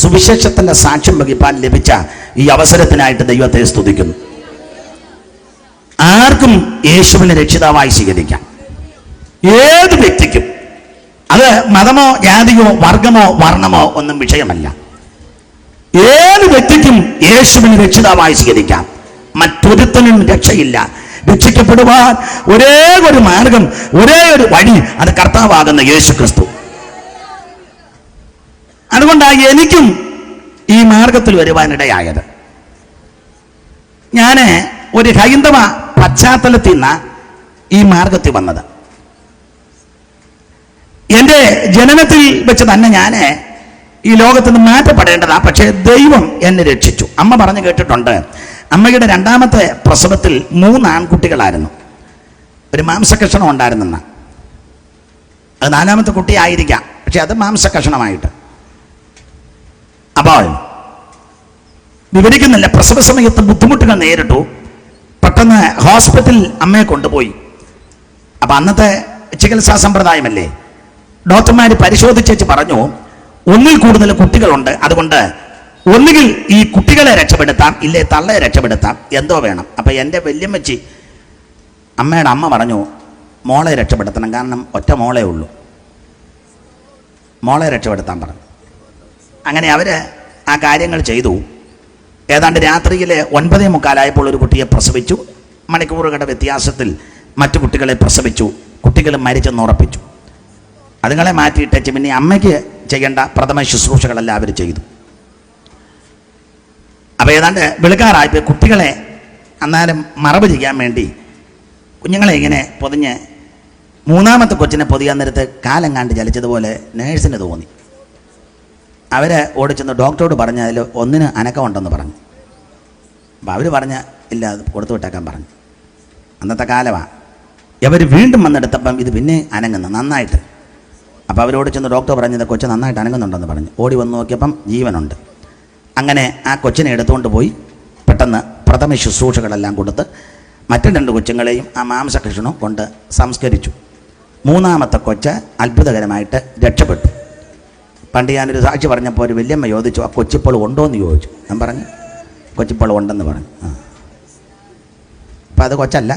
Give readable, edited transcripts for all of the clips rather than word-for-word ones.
സുവിശേഷത്തിന്റെ സാക്ഷ്യം വഹിപ്പാൻ ലഭിച്ച ഈ അവസരത്തിനായിട്ട് ദൈവത്തെ സ്തുതിക്കുന്നു. ആർക്കും യേശുവിനെ രക്ഷിതാവായി സ്വീകരിക്കാം. ഏത് വ്യക്തിക്കും. അത് മതമോ ജാതിയോ വർഗമോ വർണ്ണമോ ഒന്നും വിഷയമല്ല. ഏത് വ്യക്തിക്കും യേശുവിനെ രക്ഷിതാവായി സ്വീകരിക്കാം. മറ്റൊരുത്തനും രക്ഷയില്ല. രക്ഷിക്കപ്പെടുവാൻ ഒരേ ഒരു മാർഗം, ഒരേ ഒരു വഴി, അത് കർത്താവാകുന്ന യേശു ക്രിസ്തു. അതുകൊണ്ടാണ് എനിക്കും ഈ മാർഗത്തിൽ വരുവാനിടയായത്. ഞാൻ ഒരു ഹൈന്ദവ പശ്ചാത്തലത്തിൽ നിന്നാണ് ഈ മാർഗത്തിൽ വന്നത്. എൻ്റെ ജനനത്തിൽ വെച്ച് തന്നെ ഞാൻ ഈ ലോകത്ത് നിന്ന് മാറ്റപ്പെടേണ്ടതാണ്. പക്ഷേ ദൈവം എന്നെ രക്ഷിച്ചു. അമ്മ പറഞ്ഞു കേട്ടിട്ടുണ്ട്, അമ്മയുടെ രണ്ടാമത്തെ പ്രസവത്തിൽ 3 ആൺകുട്ടികളായിരുന്നു. ഒരു മാംസകഷണം ഉണ്ടായിരുന്നെന്ന. അത് 4ാമത്തെ കുട്ടിയായിരിക്കാം, പക്ഷെ അത് മാംസകഷണമായിട്ട്. അപ്പോൾ വിവരിക്കുന്നില്ല. പ്രസവ സമയത്ത് ബുദ്ധിമുട്ടുകൾ നേരിട്ടു. പെട്ടെന്ന് ഹോസ്പിറ്റലിൽ അമ്മയെ കൊണ്ടുപോയി. അപ്പം അന്നത്തെ ചികിത്സാ സമ്പ്രദായമല്ലേ, ഡോക്ടർമാർ പരിശോധിച്ചു പറഞ്ഞു, 1ൽ കൂടുതൽ കുട്ടികളുണ്ട്. അതുകൊണ്ട് ഒന്നുകിൽ ഈ കുട്ടികളെ രക്ഷപ്പെടുത്താം, ഇല്ലേ തള്ളയെ രക്ഷപ്പെടുത്താം, എന്തോ വേണം. അപ്പം എൻ്റെ വല്യമ്മച്ചി, അമ്മയുടെ അമ്മ പറഞ്ഞു, മോളെ രക്ഷപ്പെടുത്തണം, കാരണം ഒറ്റ മോളേ ഉള്ളൂ, മോളെ രക്ഷപ്പെടുത്താൻ പറഞ്ഞു. അങ്ങനെ അവർ ആ കാര്യങ്ങൾ ചെയ്തു. ഏതാണ്ട് രാത്രിയിൽ 9:45 ഒരു കുട്ടിയെ പ്രസവിച്ചു. മണിക്കൂറുകളുടെ വ്യത്യാസത്തിൽ മറ്റു കുട്ടികളെ പ്രസവിച്ചു. കുട്ടികൾ മരിച്ചെന്ന് ഉറപ്പിച്ചു. അതുങ്ങളെ മാറ്റിയിട്ടേച്ച് പിന്നെ അമ്മയ്ക്ക് ചെയ്യേണ്ട പ്രഥമ ശുശ്രൂഷകളെല്ലാം അവർ ചെയ്തു. അപ്പോൾ ഏതാണ്ട് വെളുക്കാറായപ്പോൾ കുട്ടികളെ അന്നാലും മറവ് ചെയ്യാൻ വേണ്ടി കുഞ്ഞുങ്ങളെ ഇങ്ങനെ പൊതിഞ്ഞ് 3ാമത്തെ കൊച്ചിനെ പൊതിയാൻ നേരത്ത് കാലെങ്ങാണ്ട് ചലിച്ചതുപോലെ നേഴ്സിന് തോന്നി. അവർ ഓടിച്ചെന്ന് ഡോക്ടറോട് പറഞ്ഞ് അതിൽ 1 അനക്കമുണ്ടെന്ന് പറഞ്ഞു. അപ്പോൾ അവർ പറഞ്ഞ ഇല്ല, അത് കൊടുത്തു വിട്ടേക്കാൻ പറഞ്ഞു. അന്നത്തെ കാലമാണ്. ഇവർ വീണ്ടും വന്നെടുത്തപ്പം ഇത് പിന്നെ അനങ്ങുന്നു നന്നായിട്ട്. അപ്പോൾ അവരോട് ചെന്ന് ഡോക്ടർ പറഞ്ഞത് കൊച്ചു നന്നായിട്ട് അനങ്ങുന്നുണ്ടെന്ന് പറഞ്ഞു. ഓടി വന്ന് നോക്കിയപ്പം ജീവനുണ്ട്. അങ്ങനെ ആ കൊച്ചിനെ എടുത്തുകൊണ്ട് പോയി പെട്ടെന്ന് പ്രഥമ ശുശ്രൂഷകളെല്ലാം കൊടുത്ത് മറ്റു 2 കൊച്ചുങ്ങളെയും ആ മാംസകഷണവും കൊണ്ട് സംസ്കരിച്ചു. 3ാമത്തെ കൊച്ച് അത്ഭുതകരമായിട്ട് രക്ഷപ്പെട്ടു. പണ്ട് ഞാനൊരു സാക്ഷി പറഞ്ഞപ്പോൾ ഒരു വല്യമ്മ ചോദിച്ചു, ആ കൊച്ചിപ്പോൾ ഉണ്ടോ എന്ന് ചോദിച്ചു. ഞാൻ പറഞ്ഞു കൊച്ചിപ്പോൾ ഉണ്ടെന്ന് പറഞ്ഞു. അപ്പം അത് കൊച്ചല്ല.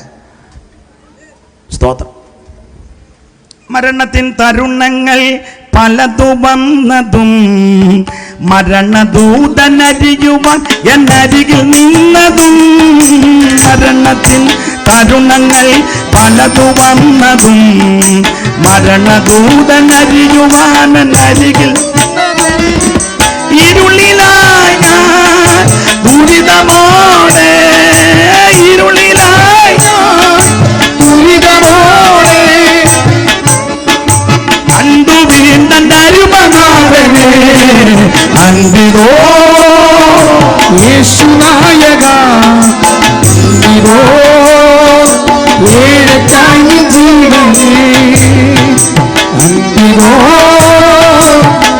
സ്തോത്രം. മരണത്തിൻ തരുണങ്ങൾ പലതു വന്നതും മരണദൂതനരിയുവാൻ എന്നരികിൽ നിന്നതും. മരണത്തിൻ തരുണങ്ങൾ പലതു വന്നതും മരണദൂതനരിയുവാൻ എന്നരികിൽ. ഇരുളിലായ ദുരിതമോടെ, ഇരുളിലായ ദുരിതമോടെ കണ്ടു വീണ്ടരുമനാഥനെ അന്തിരോ യേശുനായക, അന്തിരോ ഏഴക്കായി ജീവനേ, അന്തിരോ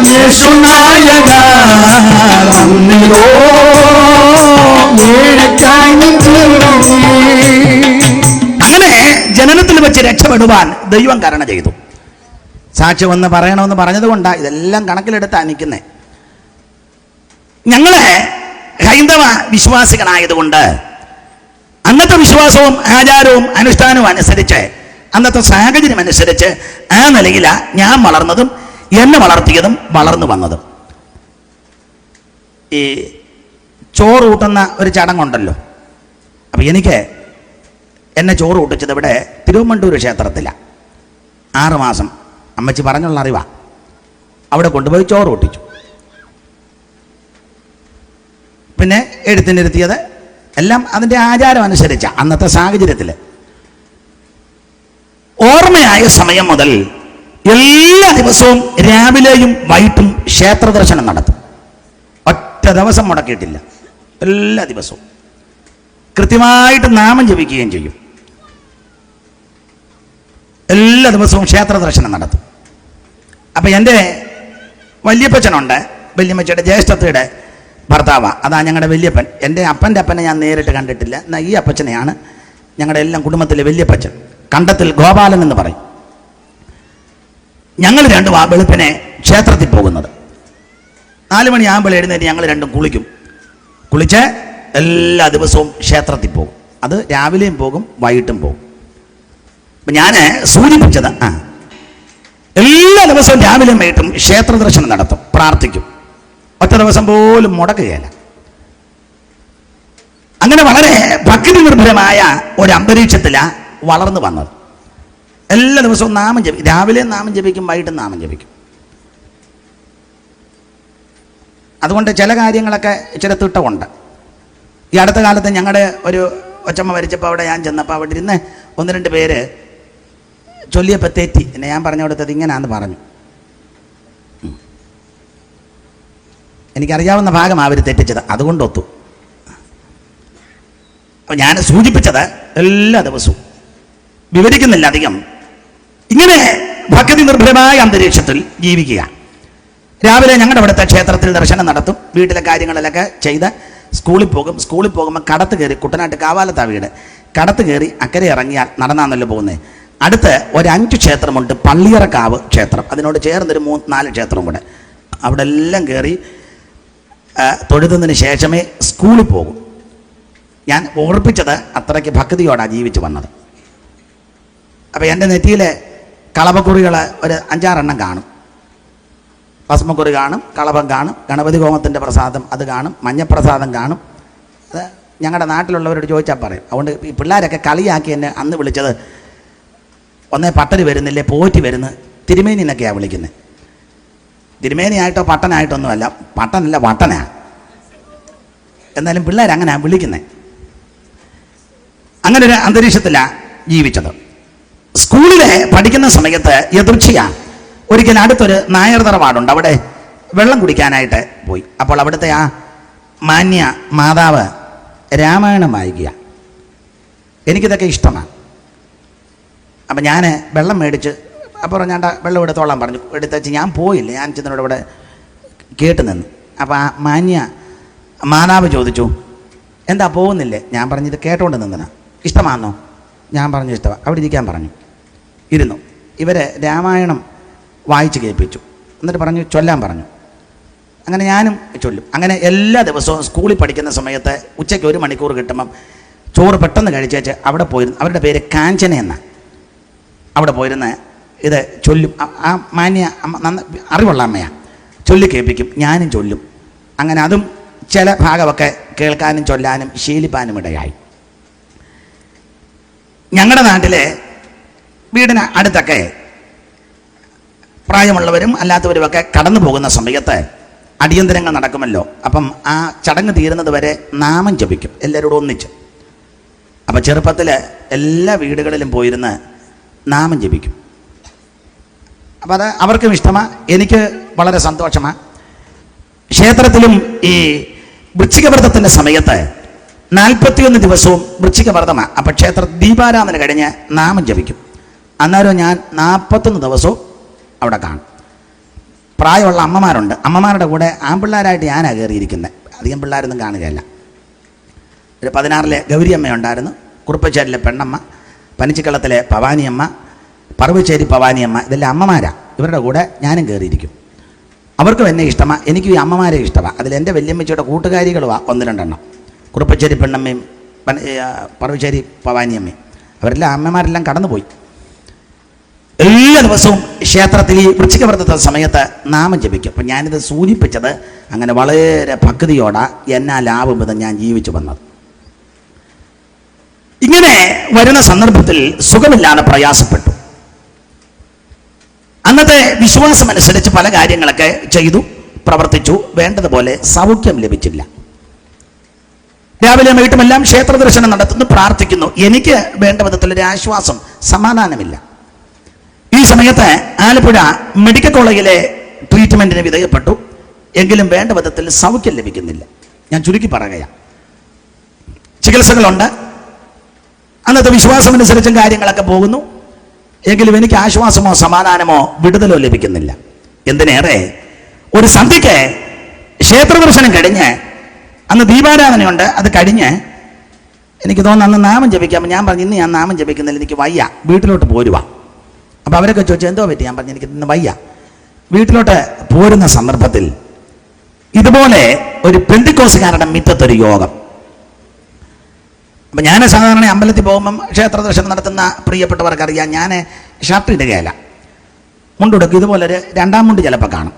യേശുനായക, അന്തിരോ ഏഴക്കായി ജീവനേ. അങ്ങനെ ജനനത്തിൽ വെച്ച് രക്ഷപ്പെടുവാൻ ദൈവം കരുണ ചെയ്തു. സാക്ഷ്യം ഒന്ന് പറയണമെന്ന് പറഞ്ഞതുകൊണ്ടാണ് ഇതെല്ലാം കണക്കിലെടുത്താ നിൽക്കുന്നത്. ഞങ്ങളെ ഹൈന്ദവ വിശ്വാസികളായതുകൊണ്ട് അന്നത്തെ വിശ്വാസവും ആചാരവും അനുഷ്ഠാനവും അനുസരിച്ച്, അന്നത്തെ സാഹചര്യം അനുസരിച്ച് ആ നിലയിലാണ് ഞാൻ വളർന്നതും എന്നെ വളർത്തിയതും വളർന്നു വന്നതും. ഈ ചോറ് കൂട്ടുന്ന ഒരു ചടങ്ങുണ്ടല്ലോ. അപ്പം എനിക്ക് എന്നെ ചോറ് കൂട്ടിച്ചത് ഇവിടെ തിരുവമ്മണ്ടൂർ ക്ഷേത്രത്തിലാണ്. 6 മാസം അമ്മച്ചി പറഞ്ഞുള്ള അറിവാണ്. അവിടെ കൊണ്ടുപോയി ചോറ് കൂട്ടിച്ചു. പിന്നെ എഴുത്തിനിരുത്തിയത് എല്ലാം അതിൻ്റെ ആചാരം അനുസരിച്ച അന്നത്തെ സാഹചര്യത്തിൽ. ഓർമ്മയായ സമയം മുതൽ എല്ലാ ദിവസവും രാവിലെയും വൈകിട്ടും ക്ഷേത്ര ദർശനം നടത്തും. ഒറ്റ ദിവസം മുടക്കിയിട്ടില്ല. എല്ലാ ദിവസവും കൃത്യമായിട്ട് നാമം ജപിക്കുകയും ചെയ്യും. എല്ലാ ദിവസവും ക്ഷേത്ര ദർശനം നടത്തും. അപ്പം എൻ്റെ വല്യപ്പച്ചനുണ്ട്, വല്യമ്മച്ചിയുടെ ജ്യേഷ്ഠത്തിയുടെ ഭർത്താവാണ്. അതാ ഞങ്ങളുടെ വല്യപ്പൻ. എൻ്റെ അപ്പൻ്റെ അപ്പനെ ഞാൻ നേരിട്ട് കണ്ടിട്ടില്ല. എന്നാൽ ഈ അപ്പച്ചനെയാണ് ഞങ്ങളുടെ എല്ലാം കുടുംബത്തിലെ വല്യപ്പച്ചൻ. കണ്ടത്തിൽ ഗോപാലൻ എന്ന് പറയും. ഞങ്ങൾ 2 വെളുപ്പിനെ ക്ഷേത്രത്തിൽ പോകുന്നത്. 4 മണിയാകുമ്പോൾ എഴുന്നേറ്റ് ഞങ്ങൾ രണ്ടും കുളിച്ച് എല്ലാ ദിവസവും ക്ഷേത്രത്തിൽ പോകും. അത് രാവിലെയും പോകും, വൈകിട്ടും പോകും. അപ്പം ഞാൻ സൂചിപ്പിച്ചത് എല്ലാ ദിവസവും രാവിലെയും വൈകിട്ടും ക്ഷേത്ര ദർശനം നടത്തും, പ്രാർത്ഥിക്കും. ഒറ്റ ദിവസം പോലും മുടക്കുകയില്ല. അങ്ങനെ വളരെ ഭക്തി നിർഭരമായ ഒരു അന്തരീക്ഷത്തിലാണ് വളർന്നു വന്നത്. എല്ലാ ദിവസവും നാമം ജപിക്കും, രാവിലെ നാമം ജപിക്കും, വൈകിട്ടും നാമം ജപിക്കും. അതുകൊണ്ട് ചില കാര്യങ്ങളൊക്കെ ഇച്ചിരി തിട്ടമുണ്ട്. ഈ അടുത്ത കാലത്ത് ഞങ്ങളുടെ ഒരു ഒച്ചമ്മ മരിച്ചപ്പോൾ അവിടെ ഞാൻ ചെന്നപ്പോൾ അവിടെ ഇരുന്ന് 1-2 പേര് ചൊല്ലിയപ്പോൾ തെറ്റി. എന്നെ ഞാൻ പറഞ്ഞു കൊടുത്തത് ഇങ്ങനെയാണെന്ന് പറഞ്ഞു. എനിക്കറിയാവുന്ന ഭാഗം അവർ തെറ്റിച്ചത്, അതുകൊണ്ട് ഒത്തു. അപ്പം ഞാൻ സൂചിപ്പിച്ചത് എല്ലാ ദിവസവും വിവരിക്കുന്നില്ല അധികം. ഇങ്ങനെ ഭക്തി നിർഭരമായ അന്തരീക്ഷത്തിൽ ജീവിക്കുക. രാവിലെ ഞങ്ങളുടെ അവിടുത്തെ ക്ഷേത്രത്തിൽ ദർശനം നടത്തും, വീട്ടിലെ കാര്യങ്ങളിലൊക്കെ ചെയ്ത് സ്കൂളിൽ പോകുമ്പോൾ കടത്ത് കയറി, കുട്ടനാട്ട് കാവാലത്താ വീട്, കടത്ത് കയറി അക്കരെ ഇറങ്ങിയാൽ നടന്നാന്നല്ലോ പോകുന്നത്. അടുത്ത് ഒരു 5 ക്ഷേത്രമുണ്ട്. പള്ളിയറക്കാവ് ക്ഷേത്രം, അതിനോട് ചേർന്നൊരു 3-4 ക്ഷേത്രം കൂടെ. അവിടെ എല്ലാം കയറി തൊഴുതുന്നതിന് ശേഷമേ സ്കൂളിൽ പോകും. ഞാൻ ഓർപ്പിച്ചത് അത്രയ്ക്ക് ഭക്തിയോടാണ് ജീവിച്ചു വന്നത്. അപ്പോൾ എൻ്റെ നെറ്റിയിലെ കളഭക്കുറികൾ ഒരു 5-6 എണ്ണം കാണും. ഭസ്മക്കുറി കാണും, കളഭം കാണും, ഗണപതി ഹോമത്തിൻ്റെ പ്രസാദം അത് കാണും, മഞ്ഞപ്രസാദം കാണും. അത് ഞങ്ങളുടെ നാട്ടിലുള്ളവരോട് ചോദിച്ചാൽ പറയും. അതുകൊണ്ട് ഈ പിള്ളേരൊക്കെ കളിയാക്കി എന്നെ അന്ന് വിളിച്ചത്, ഒന്നേ പട്ടര് വരുന്നില്ലേ, പോറ്റി വരുന്നു, തിരുമേനി എന്നൊക്കെയാണ് വിളിക്കുന്നത്. തിരുമേനിയായിട്ടോ പട്ടനായിട്ടൊന്നുമല്ല, പട്ടനല്ല വട്ടനാണ്. എന്നാലും പിള്ളേരങ്ങനെയാണ് വിളിക്കുന്നത്. അങ്ങനെ ഒരു അന്തരീക്ഷത്തിലാണ് ജീവിച്ചത്. സ്കൂളിൽ പഠിക്കുന്ന സമയത്ത് എതിർച്ചയാണ്. ഒരിക്കൽ അടുത്തൊരു നായർ തറവാടുണ്ട്, അവിടെ വെള്ളം കുടിക്കാനായിട്ട് പോയി. അപ്പോൾ അവിടുത്തെ ആ മാന്യ മാതാവ് രാമായണം വായിക്കുക. എനിക്കിതൊക്കെ ഇഷ്ടമാണ്. അപ്പം ഞാൻ വെള്ളം മേടിച്ച് അപ്പോൾ ഞാൻ വെള്ളം എടുത്തോളാൻ പറഞ്ഞു. എടുത്തുവെച്ച് ഞാൻ പോയില്ല, ഞാൻ ചെന്നോട് ഇവിടെ കേട്ട് നിന്നു. അപ്പോൾ ആ മാന്യ മാതാവ് ചോദിച്ചു, എന്താ പോകുന്നില്ലേ? ഞാൻ പറഞ്ഞു ഇത് കേട്ടോണ്ട് നിന്നനാ. ഇഷ്ടമാണെന്നോ? ഞാൻ പറഞ്ഞു ഇഷ്ടമാണ്. അവിടെ ഇരിക്കാൻ പറഞ്ഞു. ഇരുന്നു. ഇവരെ രാമായണം വായിച്ച് കേൾപ്പിച്ചു. എന്നിട്ട് പറഞ്ഞു ചൊല്ലാൻ പറഞ്ഞു. അങ്ങനെ ഞാനും ചൊല്ലും. അങ്ങനെ എല്ലാ ദിവസവും സ്കൂളിൽ പഠിക്കുന്ന സമയത്ത് ഉച്ചയ്ക്ക് 1 മണിക്കൂർ കിട്ടുമ്പം ചോറ് പെട്ടെന്ന് കഴിച്ചേച്ച് അവിടെ പോയിരുന്നു. അവരുടെ പേര് കാഞ്ചന എന്നാണ്. അവിടെ പോയിരുന്ന് ഇത് ചൊല്ലും. ആ മാന്യ അറിവുള്ള അമ്മയാണ്, ചൊല്ലി കേൾപ്പിക്കും. ഞാനും ചൊല്ലും. അങ്ങനെ അതും ചില ഭാഗമൊക്കെ കേൾക്കാനും ചൊല്ലാനും ശീലിപ്പാനും ഇടയായി. ഞങ്ങളുടെ നാട്ടിലെ വീടിന് അടുത്തൊക്കെ പ്രായമുള്ളവരും അല്ലാത്തവരുമൊക്കെ കടന്നു പോകുന്ന സമയത്ത് അടിയന്തരങ്ങൾ നടക്കുമല്ലോ. അപ്പം ആ ചടങ്ങ് തീരുന്നത് വരെ നാമം ജപിക്കും എല്ലാവരോടും ഒന്നിച്ച്. അപ്പം ചെറുപ്പത്തിൽ എല്ലാ വീടുകളിലും പോയിരുന്ന് നാമം ജപിക്കും. അപ്പം അത് അവർക്കും ഇഷ്ടമാണ്, എനിക്ക് വളരെ സന്തോഷമാണ്. ക്ഷേത്രത്തിലും ഈ വൃശ്ചികവ്രതത്തിൻ്റെ സമയത്ത് 41 ദിവസവും വൃശ്ചികവ്രതമാണ്. അപ്പം ക്ഷേത്ര ദീപാരാധന കഴിഞ്ഞ് നാമം ജപിക്കും. അന്നേരം ഞാൻ 41 ദിവസവും അവിടെ കാണും. പ്രായമുള്ള അമ്മമാരുണ്ട്, അമ്മമാരുടെ കൂടെ ആൺപിള്ളേരായിട്ട് ഞാനാണ് കയറിയിരിക്കുന്നത്. അധികം പിള്ളേരൊന്നും കാണുകയല്ല. ഒരു 16-ലെ ഗൗരിയമ്മ ഉണ്ടായിരുന്നു, കുറുപ്പശ്ശേരിയിലെ പെണ്ണമ്മ, പനിച്ചിക്കളത്തിലെ ഭവാനിയമ്മ, പറവച്ചേരി ഭവാനിയമ്മ, ഇതെല്ലാം അമ്മമാരാണ്. ഇവരുടെ കൂടെ ഞാനും കയറിയിരിക്കും. അവർക്കും എന്നെ ഇഷ്ടമാണ്, എനിക്കും ഈ അമ്മമാരെ ഇഷ്ടമാണ്. അതിലെൻ്റെ വല്യമ്മച്ചിയുടെ കൂട്ടുകാരികളുമാണ് 1-2 എണ്ണം. കുറുപ്പശ്ശേരി പെണ്ണമ്മയും പറവച്ചേരി ഭവാനിയമ്മയും അവരെല്ലാം അമ്മമാരെല്ലാം കടന്നുപോയി. എല്ലാ ദിവസവും ക്ഷേത്രത്തിൽ ഈ വൃശ്ചികവ്രതത്തെ സമയത്ത് നാമം ജപിക്കും. അപ്പം ഞാനിത് സൂചിപ്പിച്ചത് അങ്ങനെ വളരെ ഭക്തിയോടെ എന്നാ ലാഭം വിധം ഞാൻ ജീവിച്ചു വന്നത്. ഇങ്ങനെ വരുന്ന സന്ദർഭത്തിൽ സുഖമില്ലാതെ പ്രയാസപ്പെട്ടു. അന്നത്തെ വിശ്വാസമനുസരിച്ച് പല കാര്യങ്ങളൊക്കെ ചെയ്തു, പ്രവർത്തിച്ചു. വേണ്ടതുപോലെ സൗഖ്യം ലഭിച്ചില്ല. രാവിലെ വൈകിട്ടുമെല്ലാം ക്ഷേത്ര ദർശനം നടത്തുന്നു, പ്രാർത്ഥിക്കുന്നു. എനിക്ക് വേണ്ട വിധത്തിലൊരു ആശ്വാസം, സമാധാനമില്ല. ഈ സമയത്ത് ആലപ്പുഴ മെഡിക്കൽ കോളേജിലെ ട്രീറ്റ്മെൻറ്റിന് വിധേയപ്പെട്ടു. എങ്കിലും വേണ്ട വിധത്തിൽ സൗഖ്യം ലഭിക്കുന്നില്ല. ഞാൻ ചുരുക്കി പറയുകയാണ്. ചികിത്സകളുണ്ട്, അന്നത്തെ വിശ്വാസമനുസരിച്ചും കാര്യങ്ങളൊക്കെ പോകുന്നു. എങ്കിലും എനിക്ക് ആശ്വാസമോ സമാധാനമോ വിടുതലോ ലഭിക്കുന്നില്ല. എന്തിനേറെ ഒരു സന്ധ്യയ്ക്ക് ക്ഷേത്ര ദർശനം കഴിഞ്ഞ് അന്ന് ദീപാരാധനയുണ്ട്, അത് കഴിഞ്ഞ് എനിക്ക് തോന്നുന്നു അന്ന് നാമം ജപിക്കാം. ഞാൻ പറഞ്ഞു ഇന്ന് ഞാൻ നാമം ജപിക്കുന്നില്ല, എനിക്ക് വയ്യ, വീട്ടിലോട്ട് പോരുവാ. അപ്പോൾ അവരൊക്കെ ചോദിച്ചു എന്തോ പറ്റി? ഞാൻ പറഞ്ഞു എനിക്ക് ഇന്ന് വയ്യ. വീട്ടിലോട്ട് പോരുന്ന സന്ദർഭത്തിൽ ഇതുപോലെ ഒരു പെന്തിക്കോസുകാരുടെ മുറ്റത്തൊരു യോഗം. അപ്പം ഞാൻ സാധാരണ അമ്പലത്തിൽ പോകുമ്പം ക്ഷേത്ര ദർശനം നടത്തുന്ന പ്രിയപ്പെട്ടവർക്കറിയാം, ഞാൻ ഷർട്ട് ഇടുകയല്ല, മുണ്ടുടുക്കും. ഇതുപോലെ ഒരു രണ്ടാം മുണ്ട് ചിലപ്പോൾ കാണും.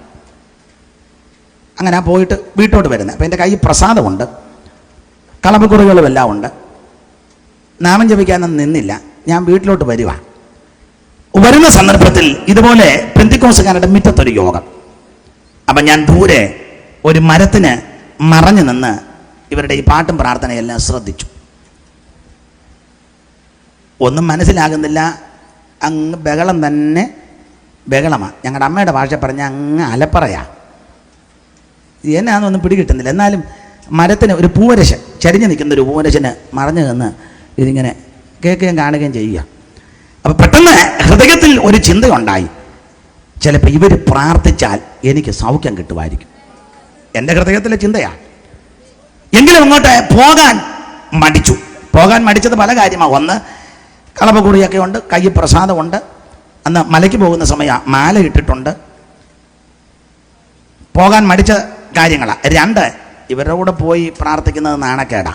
അങ്ങനെ പോയിട്ട് വീട്ടോട്ട് വരുന്നത്. അപ്പം എൻ്റെ കയ്യിൽ പ്രസാദമുണ്ട്, കളപ്പക്കുറികളും എല്ലാം ഉണ്ട്. നാമം ജപിക്കാനൊന്നും നിന്നില്ല. ഞാൻ വീട്ടിലോട്ട് വരുന്ന സന്ദർഭത്തിൽ ഇതുപോലെ പെന്തിക്കോസുകാരുടെ മുറ്റത്തൊരു യോഗം. അപ്പം ഞാൻ ദൂരെ ഒരു മരത്തിന് മറഞ്ഞു നിന്ന് ഇവരുടെ ഈ പാട്ടും പ്രാർത്ഥനയെല്ലാം ശ്രദ്ധിച്ചു. ഒന്നും മനസ്സിലാകുന്നില്ല. അങ്ങ് ബഹളം തന്നെ ബഹളമാണ്. ഞങ്ങളുടെ അമ്മയുടെ ഭാഷ പറഞ്ഞാൽ അങ്ങ് അലപ്പറയാ. എന്നാന്നൊന്നും പിടികിട്ടുന്നില്ല. എന്നാലും മരത്തിന് ഒരു പൂവരശൻ, ചരിഞ്ഞു നിൽക്കുന്ന ഒരു പൂവരശന് മറഞ്ഞു നിന്ന് ഇതിങ്ങനെ കേൾക്കുകയും കാണുകയും ചെയ്യുക. അപ്പം പെട്ടെന്ന് ഹൃദയത്തിൽ ഒരു ചിന്തയുണ്ടായി, ചിലപ്പോൾ ഇവർ പ്രാർത്ഥിച്ചാൽ എനിക്ക് സൗഖ്യം കിട്ടുമായിരിക്കും. എൻ്റെ ഹൃദയത്തിലെ ചിന്തയാണ്. എങ്കിലും അങ്ങോട്ട് പോകാൻ മടിച്ചത് പല കാര്യമാണ്. ഒന്ന്, കളപ്പക്കുറിയൊക്കെ ഉണ്ട്, കയ്യിൽ പ്രസാദമുണ്ട്, അന്ന് മലയ്ക്ക് പോകുന്ന സമയമാണ്, മാല ഇട്ടിട്ടുണ്ട്. പോകാൻ മടിച്ച കാര്യങ്ങളാണ്. 2, ഇവരുടെ കൂടെ പോയി പ്രാർത്ഥിക്കുന്നത് നാണക്കേടാ.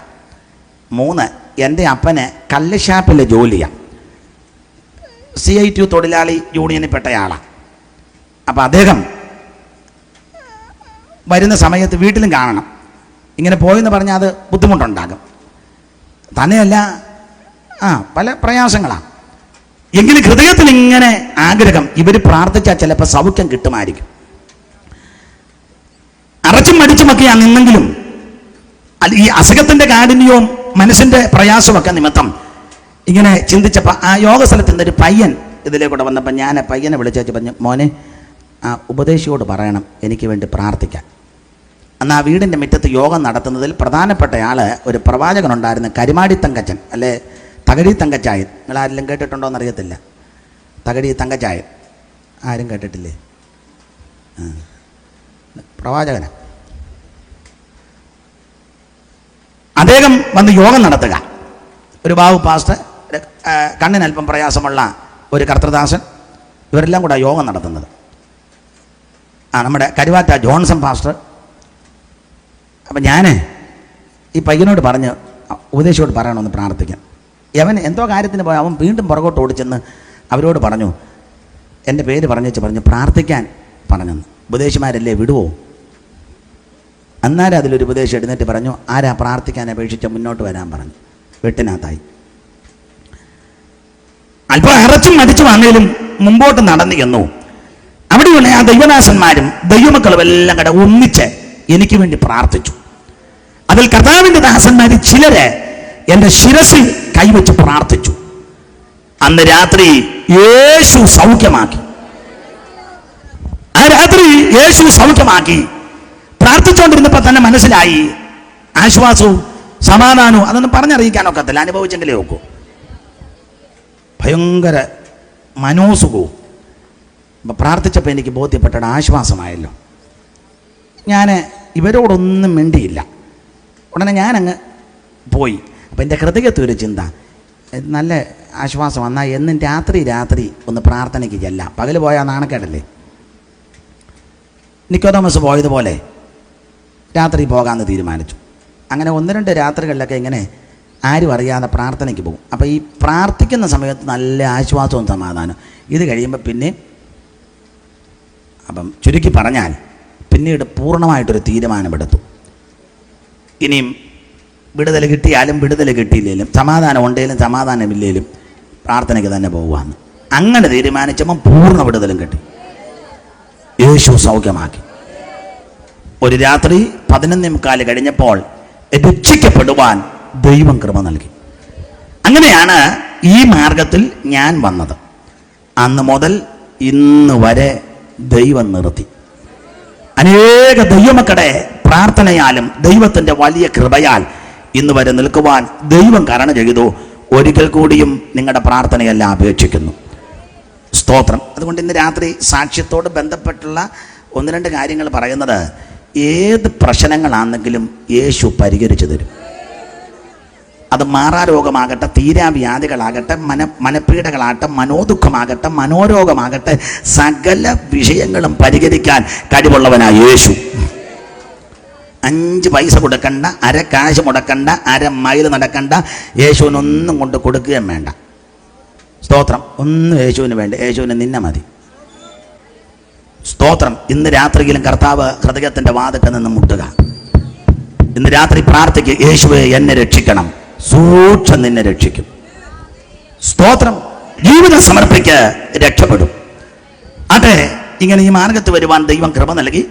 3, എൻ്റെ അപ്പന് കല്ല് ഷാപ്പിലെ ജോലിയാണ്, CITU തൊഴിലാളി യൂണിയനിൽ പെട്ടയാളാണ്. അപ്പം അദ്ദേഹം വരുന്ന സമയത്ത് വീട്ടിലും കാണണം. ഇങ്ങനെ പോയെന്ന് പറഞ്ഞാൽ അത് ബുദ്ധിമുട്ടുണ്ടാകും. തന്നെയല്ല, പല പ്രയാസങ്ങളാണ്. എങ്കിലും ഹൃദയത്തിൽ ഇങ്ങനെ ആഗ്രഹം, ഇവർ പ്രാർത്ഥിച്ചാൽ ചിലപ്പോൾ സൗഖ്യം കിട്ടുമായിരിക്കും. അറച്ചും മടിച്ചുമൊക്കെ നിന്നെങ്കിലും ഈ അസുഖത്തിൻ്റെ കാഠിന്യവും മനസ്സിൻ്റെ പ്രയാസമൊക്കെ നിമിത്തം ഇങ്ങനെ ചിന്തിച്ചപ്പോൾ ആ യോഗ സ്ഥലത്ത് നിന്നൊരു പയ്യൻ ഇതിലേക്കൂടെ വന്നപ്പോൾ ഞാൻ പയ്യനെ വിളിച്ചു പറഞ്ഞു, മോനെ, ആ ഉപദേശിയോട് പറയണം എനിക്ക് വേണ്ടി പ്രാർത്ഥിക്കാൻ. അന്ന് ആ വീടിൻ്റെ മുറ്റത്ത് യോഗം നടത്തുന്നതിൽ പ്രധാനപ്പെട്ട ആൾ ഒരു പ്രവാചകനുണ്ടായിരുന്നു, കരിമാടി തങ്കച്ചൻ, അല്ലെ തകഴി തങ്കച്ചായൻ. നിങ്ങൾ ആരെങ്കിലും കേട്ടിട്ടുണ്ടോ എന്നറിയത്തില്ല. തകഴി തങ്കച്ചായൻ ആരും കേട്ടിട്ടില്ലേ? പ്രവാചകന. അദ്ദേഹം വന്ന് യോഗം നടത്തുക. ഒരു ബാബു പാസ്റ്റർ, കണ്ണിനല്പം പ്രയാസമുള്ള ഒരു കർത്തൃദാസൻ, ഇവരെല്ലാം കൂടെ യോഗം നടത്തുന്നത്. നമ്മുടെ കരുവാറ്റ ജോൺസൺ പാസ്റ്റർ. അപ്പം ഞാൻ ഈ പയ്യനോട് പറഞ്ഞ് ഉപദേശിയോട് പറയണമെന്ന് പ്രാർത്ഥിക്കാം. അവൻ എന്തോ കാര്യത്തിന് പോയി അവൻ വീണ്ടും പുറകോട്ട് ഓടിച്ചെന്ന് അവരോട് പറഞ്ഞു, എൻ്റെ പേര് പറഞ്ഞു പ്രാർത്ഥിക്കാൻ പറഞ്ഞെന്ന്. ഉപദേശിമാരല്ലേ, വിടുവോ? അന്നേരം അതിലൊരു ഉപദേശം എഴുന്നേറ്റ് പറഞ്ഞു, ആരാ പ്രാർത്ഥിക്കാൻ അപേക്ഷിച്ച മുന്നോട്ട് വരാൻ പറഞ്ഞു. വെട്ടിനകത്തായി. അല്പം അറച്ചും മടിച്ചും ആണെങ്കിലും മുമ്പോട്ട് നടന്നു ചെന്നു. അവിടെയുള്ള ആ ദൈവദാസന്മാരും ദൈവമക്കളും എല്ലാം കൂടെ ഒന്നിച്ച് എനിക്ക് വേണ്ടി പ്രാർത്ഥിച്ചു. അതിൽ കർത്താവിൻ്റെ ദാസന്മാർ ചിലര് എൻ്റെ ശിരസിൽ കൈവച്ച് പ്രാർത്ഥിച്ചു. അന്ന് രാത്രി യേശു സൗഖ്യമാക്കി. ആ രാത്രി യേശു സൗഖ്യമാക്കി. പ്രാർത്ഥിച്ചുകൊണ്ടിരുന്നപ്പോൾ തന്നെ മനസ്സിലായി ആശ്വാസവും സമാധാനവും. അതൊന്നും പറഞ്ഞറിയിക്കാനൊക്കത്തില്ല, അനുഭവിച്ചെങ്കിലേ ഒക്കൂ. ഭയങ്കര മനോസുഖവും. അപ്പം പ്രാർത്ഥിച്ചപ്പോൾ എനിക്ക് ബോധ്യപ്പെട്ട ആശ്വാസമായല്ലോ. ഞാൻ ഇവരോടൊന്നും മിണ്ടിയില്ല. ഉടനെ ഞാനങ്ങ് പോയി. അപ്പം എൻ്റെ ഹൃദയത്തൊരു ചിന്ത, നല്ല ആശ്വാസം വന്നാൽ എന്നും രാത്രി ഒന്ന് പ്രാർത്ഥനയ്ക്ക് ചെല്ലാം. പകൽ പോയാൽ നാണക്കേടല്ലേ. നിക്കോദോമസ് പോയതുപോലെ രാത്രി പോകാമെന്ന് തീരുമാനിച്ചു. അങ്ങനെ 1-2 രാത്രികളിലൊക്കെ ഇങ്ങനെ ആരും അറിയാതെ പ്രാർത്ഥനയ്ക്ക് പോകും. അപ്പോൾ ഈ പ്രാർത്ഥിക്കുന്ന സമയത്ത് നല്ല ആശ്വാസവും സമാധാനം. ഇത് കഴിയുമ്പോൾ പിന്നെ അപ്പം ചുരുക്കി പറഞ്ഞാൽ പിന്നീട് പൂർണ്ണമായിട്ടൊരു തീരുമാനമെടുത്തു. ഇനിയും വിടുതൽ കിട്ടിയാലും വിടുതൽ കിട്ടിയില്ലെങ്കിലും, സമാധാനം ഉണ്ടെങ്കിലും സമാധാനമില്ലെങ്കിലും പ്രാർത്ഥനയ്ക്ക് തന്നെ പോകുവാന്ന് അങ്ങനെ തീരുമാനിച്ചപ്പോൾ പൂർണ്ണ വിടുതലും കിട്ടി. യേശു സൗഖ്യമാക്കി. ഒരു രാത്രി 11:15 കഴിഞ്ഞപ്പോൾ രക്ഷിക്കപ്പെടുവാൻ ദൈവം കൃപ നൽകി. അങ്ങനെയാണ് ഈ മാർഗത്തിൽ ഞാൻ വന്നത്. അന്ന് മുതൽ ഇന്ന് വരെ ദൈവം നിർത്തി. അനേക ദൈവമക്കളുടെ പ്രാർത്ഥനയാലും ദൈവത്തിൻ്റെ വലിയ കൃപയാൽ ഇന്ന് വരെ നിൽക്കുവാൻ ദൈവം കരുണ ചെയ്തു. ഒരിക്കൽ കൂടിയും നിങ്ങളുടെ പ്രാർത്ഥനയെല്ലാം അപേക്ഷിക്കുന്നു. സ്തോത്രം. അതുകൊണ്ട് ഇന്ന് രാത്രി സാക്ഷ്യത്തോട് ബന്ധപ്പെട്ടുള്ള 1-2 കാര്യങ്ങൾ പറയുന്നത്, ഏത് പ്രശ്നങ്ങളാണെങ്കിലും യേശു പരിഹരിച്ചു തരും. അത് മാറാരോഗമാകട്ടെ, തീരാവ്യാധികളാകട്ടെ, മനപ്പീഡകളാകട്ടെ, മനോദുഃഖമാകട്ടെ, മനോരോഗമാകട്ടെ, സകല വിഷയങ്ങളും പരിഹരിക്കാൻ കഴിവുള്ളവനായ യേശു. 5 പൈസ കൊടുക്കണ്ട, അര കാശ് മുടക്കണ്ട, അര മൈൽ നടക്കണ്ട, യേശുവിനൊന്നും കൊണ്ട് കൊടുക്കുകയും വേണ്ട. സ്തോത്രം. ഒന്നും യേശുവിന് വേണ്ട, യേശുവിന് നിന്നെ മതി. സ്തോത്രം. ഇന്ന് രാത്രിയിലും കർത്താവ് ഹൃദയത്തിൻ്റെ വാതിൽക്കൽ നിന്ന് മുട്ടുക. ഇന്ന് രാത്രി പ്രാർത്ഥിക്കുക, യേശുവേ എന്നെ രക്ഷിക്കണം. സൂക്ഷം നിന്നെ രക്ഷിക്കും. സ്തോത്രം. ജീവിതം സമർപ്പിക്ക്, രക്ഷപ്പെടും. അതെ, ഇങ്ങനെ ഈ മാർഗത്ത് വരുവാൻ ദൈവം കൃപ നൽകി.